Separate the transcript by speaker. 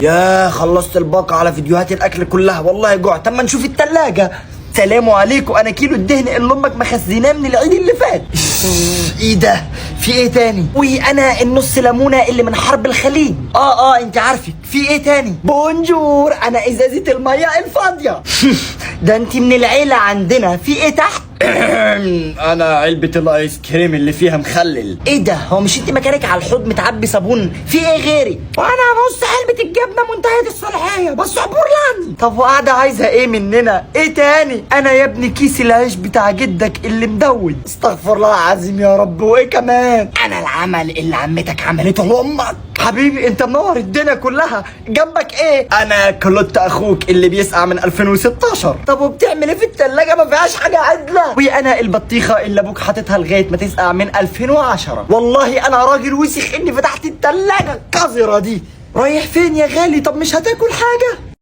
Speaker 1: يا خلصت الباقة على فيديوهات الاكل كلها، والله جوعت. طب ما نشوف التلاجة. سلام عليكم، انا كيلو الدهن اللي امك مخزناه من العيد اللي فات. ايه ده؟ في ايه تاني؟ وانا النص ليمونه اللي من حرب الخليج. انت عارفك. في ايه تاني؟ بونجور، انا ازازه الميه الفاضيه. ده انت من العيله عندنا. في ايه تحت؟ انا علبه الايس كريم اللي فيها مخلل. ايه ده؟ هو مش انت مكانك على الحوض متعبي صابون؟ في ايه غيري؟ وانا نص علبه الجبنه منتهيه الصلاحيه بس عبور لاني. طب وقاعده عايزه ايه مننا؟ ايه تاني؟ انا يا ابني كيس العيش بتاع جدك اللي مدود. استغفر الله العظيم يا رب. وايه كمان؟ انا العمل اللي عمتك عملته لامك. حبيبي انت منور الدنيا كلها. جنبك ايه؟ انا كلوت اخوك اللي بيسقع من 2016. طب وبتعمل ايه في التلاجة؟ ما فيهاش حاجه عدله. وانا البطيخه اللي ابوك حاططها لغايه ما تسقع من 2010. والله انا راجل وسخ اني فتحت التلاجة القذره دي. رايح فين يا غالي؟ طب مش هتاكل حاجه؟